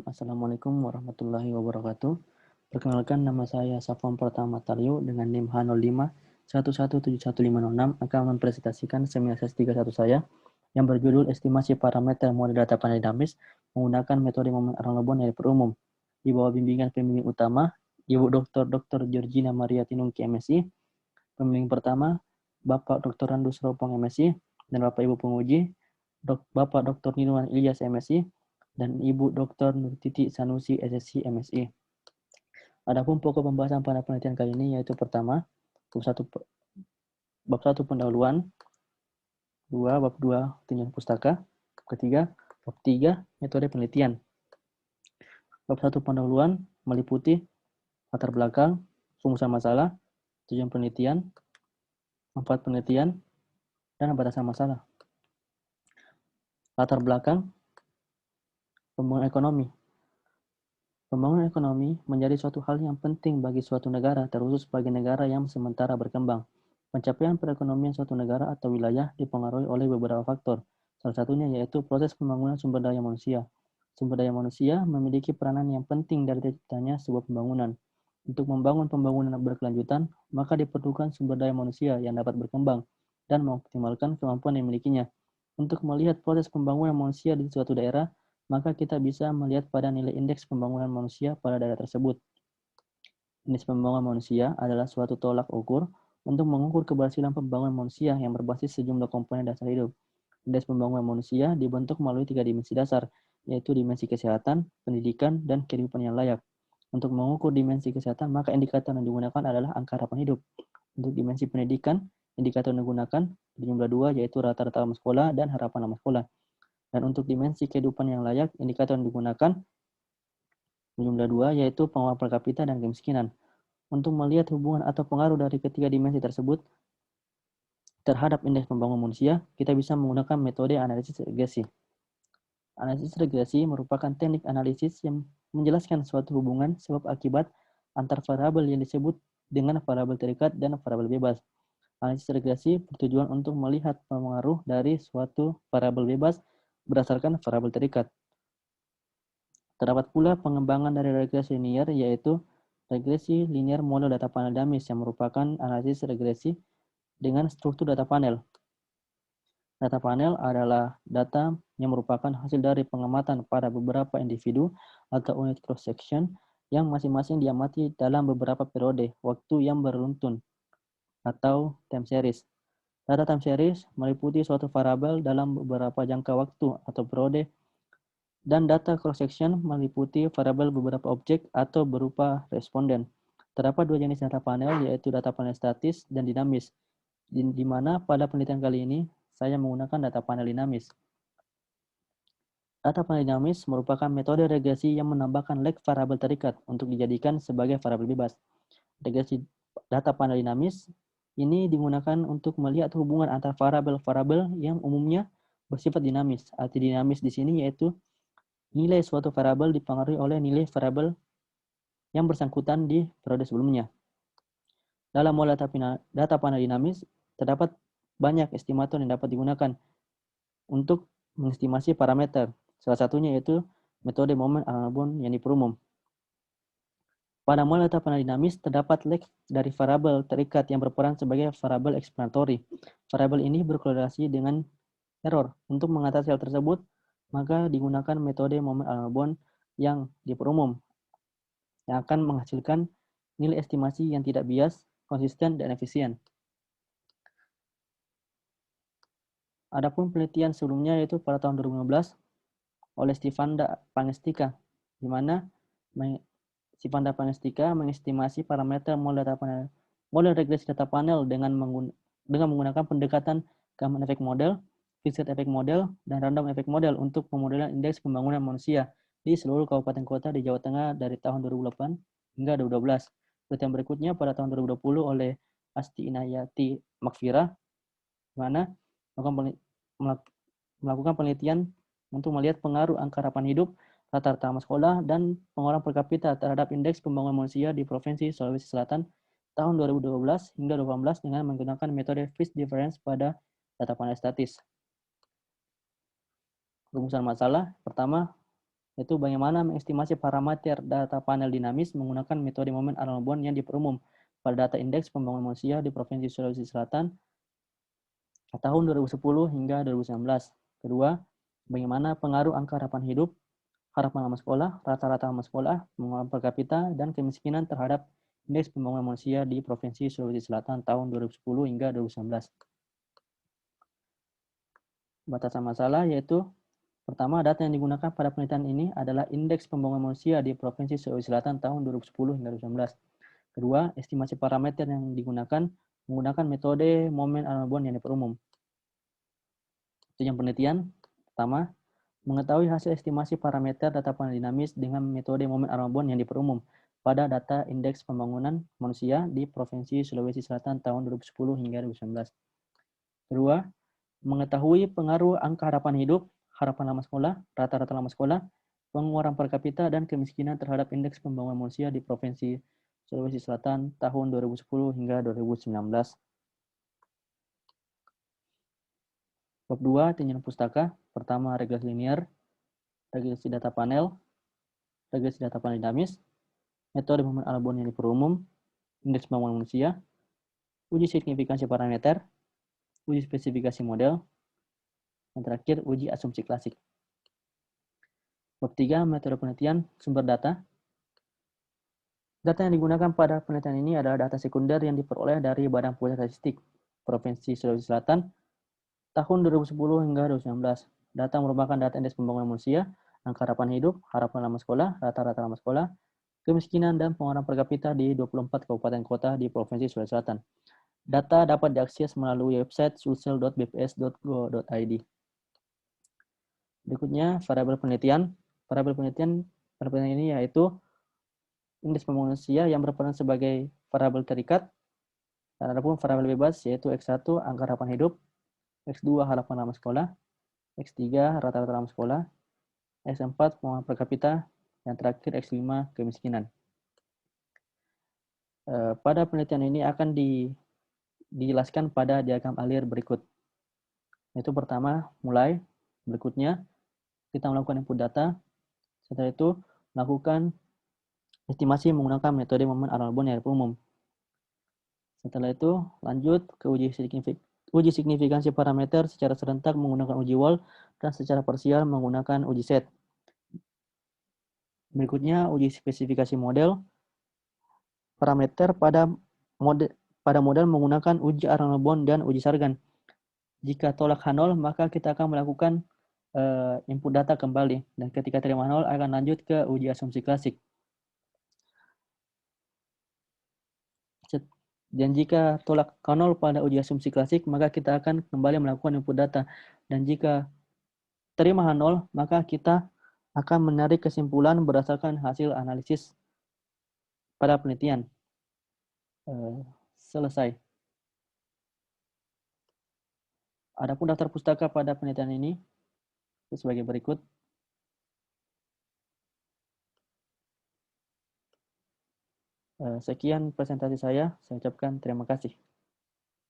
Assalamualaikum warahmatullahi wabarakatuh. Perkenalkan, nama saya Safwan Pratama Taryo dengan NIM H0511717506 akan mempresentasikan seminar S31 saya yang berjudul Estimasi Parameter Model Data Panel Dinamis menggunakan metode momen Arnold yang diperumum di bawah bimbingan pembimbing utama Ibu Dr. Georgina Maria Tinungki MSI, pembimbing pertama Bapak Dr. Randus Ropong MSI, dan Bapak Ibu penguji Bapak Dr. Nirwan Ilyas MSI, dan Ibu Dr. Nurtiti Sanusi SSC MSI. Adapun pokok pembahasan pada penelitian kali ini yaitu pertama, bab 1 pendahuluan, 2 bab 2 tinjauan pustaka, ketiga bab 3 metode penelitian. Bab 1 pendahuluan meliputi latar belakang, rumusan masalah, tujuan penelitian, manfaat penelitian, dan batasan masalah. Latar belakang, pembangunan ekonomi. Pembangunan ekonomi menjadi suatu hal yang penting bagi suatu negara, terkhusus bagi negara yang sementara berkembang. Pencapaian perekonomian suatu negara atau wilayah dipengaruhi oleh beberapa faktor. Salah satunya yaitu proses pembangunan sumber daya manusia. Sumber daya manusia memiliki peranan yang penting dari terciptanya sebuah pembangunan. Untuk membangun pembangunan berkelanjutan, maka diperlukan sumber daya manusia yang dapat berkembang dan mengoptimalkan kemampuan yang dimilikinya. Untuk melihat proses pembangunan manusia di suatu daerah, maka kita bisa melihat pada nilai indeks pembangunan manusia pada daerah tersebut. Indeks pembangunan manusia adalah suatu tolak ukur untuk mengukur keberhasilan pembangunan manusia yang berbasis sejumlah komponen dasar hidup. Indeks pembangunan manusia dibentuk melalui 3 dimensi dasar, yaitu dimensi kesehatan, pendidikan, dan kehidupan yang layak. Untuk mengukur dimensi kesehatan, maka indikator yang digunakan adalah angka harapan hidup. Untuk dimensi pendidikan, indikator yang digunakan berjumlah 2, yaitu rata-rata lama sekolah dan harapan lama sekolah. Dan untuk dimensi kehidupan yang layak, indikator yang digunakan berjumlah 2, yaitu pengeluaran per kapita dan kemiskinan. Untuk melihat hubungan atau pengaruh dari ketiga dimensi tersebut terhadap indeks pembangunan manusia, kita bisa menggunakan metode analisis regresi. Analisis regresi merupakan teknik analisis yang menjelaskan suatu hubungan sebab akibat antar variabel yang disebut dengan variabel terikat dan variabel bebas. Analisis regresi bertujuan untuk melihat pengaruh dari suatu variabel bebas berdasarkan variabel terikat. Terdapat pula pengembangan dari regresi linear, yaitu regresi linear model data panel dinamis yang merupakan analisis regresi dengan struktur data panel. Data panel adalah data yang merupakan hasil dari pengamatan pada beberapa individu atau unit cross-section yang masing-masing diamati dalam beberapa periode waktu yang beruntun atau time series. Data time series meliputi suatu variabel dalam beberapa jangka waktu atau periode, dan data cross-section meliputi variabel beberapa objek atau berupa responden. Terdapat 2 jenis data panel, yaitu data panel statis dan dinamis, di mana pada penelitian kali ini saya menggunakan data panel dinamis. Data panel dinamis merupakan metode regresi yang menambahkan leg variabel terikat untuk dijadikan sebagai variabel bebas. Regresi data panel dinamis ini digunakan untuk melihat hubungan antar variabel-variabel yang umumnya bersifat dinamis. Arti dinamis di sini yaitu nilai suatu variabel dipengaruhi oleh nilai variabel yang bersangkutan di periode sebelumnya. Dalam model data panel dinamis, terdapat banyak estimator yang dapat digunakan untuk mengestimasi parameter. Salah satunya yaitu metode momen Arnold yang diperumum. Pada model data panel dinamis, terdapat leg dari variabel terikat yang berperan sebagai variabel explanatory. Variabel ini berkorelasi dengan error. Untuk mengatasi hal tersebut, maka digunakan metode momen Arnold yang diperumum, yang akan menghasilkan nilai estimasi yang tidak bias, konsisten, dan efisien. Adapun penelitian sebelumnya yaitu pada tahun 2015 oleh Stivanda Pangestika, di mana Stivanda Pangestika mengestimasi parameter model regresi data panel dengan menggunakan pendekatan common effect model, fixed effect model, dan random effect model untuk pemodelan indeks pembangunan manusia di seluruh kabupaten kota di Jawa Tengah dari tahun 2008 hingga 2012. Penelitian berikutnya pada tahun 2020 oleh Asti Inayati Makfira, di mana melakukan penelitian untuk melihat pengaruh angka harapan hidup, rata-rata lama sekolah, dan pengeluaran per kapita terhadap indeks pembangunan manusia di Provinsi Sulawesi Selatan tahun 2012 hingga 2018 dengan menggunakan metode Fish Difference pada data panel statis. Rumusan masalah pertama, yaitu bagaimana mengestimasi parameter data panel dinamis menggunakan metode momen Arnold-Bohm yang diperumum pada data indeks pembangunan manusia di Provinsi Sulawesi Selatan tahun 2010 hingga 2019. Kedua, bagaimana pengaruh angka harapan hidup, harapan lama sekolah, rata-rata lama sekolah, pengeluaran per kapita, dan kemiskinan terhadap indeks pembangunan manusia di Provinsi Sulawesi Selatan tahun 2010 hingga 2019. Batasan masalah yaitu pertama, data yang digunakan pada penelitian ini adalah indeks pembangunan manusia di Provinsi Sulawesi Selatan tahun 2010 hingga 2019. Kedua, estimasi parameter yang digunakan menggunakan metode momen Arnold-Bohm yang diperumum. Tujuan penelitian, pertama, mengetahui hasil estimasi parameter data panel dinamis dengan metode momen Arnold-Bohm yang diperumum pada data indeks pembangunan manusia di Provinsi Sulawesi Selatan tahun 2010 hingga 2019. Kedua, mengetahui pengaruh angka harapan hidup, harapan lama sekolah, rata-rata lama sekolah, pengeluaran per kapita, dan kemiskinan terhadap indeks pembangunan manusia di Provinsi Sulawesi Selatan tahun 2010 hingga 2019. Bab 2, tinjauan pustaka. Pertama, regresi linear, regresi data panel dinamis, metode momen Arnold-Bohm yang diperumum, indeks pembangunan manusia, uji signifikansi parameter, uji spesifikasi model, dan terakhir, uji asumsi klasik. Bab 3, metode penelitian, sumber data. Data yang digunakan pada penelitian ini adalah data sekunder yang diperoleh dari Badan Pusat Statistik Provinsi Sulawesi Selatan tahun 2010 hingga 2019. Data merupakan data indeks pembangunan manusia, angka harapan hidup, harapan lama sekolah, rata-rata lama sekolah, kemiskinan, dan pengeluaran per kapita di 24 kabupaten kota di Provinsi Sulawesi Selatan. Data dapat diakses melalui website sulsel.bps.go.id. Berikutnya, variabel penelitian. Variabel penelitian ini yaitu indeks pembangunan manusia yang berperan sebagai variabel terikat, dan ada pun variabel bebas yaitu X1 angka harapan hidup, X2 harapan lama sekolah, X3 rata-rata lama sekolah, X4 pengeluaran per kapita, dan terakhir X5 kemiskinan. Pada penelitian ini akan dijelaskan pada diagram alir berikut. Yaitu pertama, mulai. Berikutnya, kita melakukan input data. Setelah itu, melakukan estimasi menggunakan metode momen Arnold-Bohm yang umum. Setelah itu, lanjut ke uji signifikansi parameter secara serentak menggunakan uji Wall dan secara parsial menggunakan uji set. Berikutnya, uji spesifikasi model parameter pada model menggunakan uji Arnold-Bohm dan uji Sargan. Jika tolak H0, maka kita akan melakukan input data kembali. Dan ketika terima 0, akan lanjut ke uji asumsi klasik. Dan jika tolak K0 pada uji asumsi klasik, maka kita akan kembali melakukan input data. Dan jika terima H0, maka kita akan menarik kesimpulan berdasarkan hasil analisis pada penelitian. Selesai. Adapun daftar pustaka pada penelitian ini sebagai berikut. Sekian presentasi saya ucapkan terima kasih.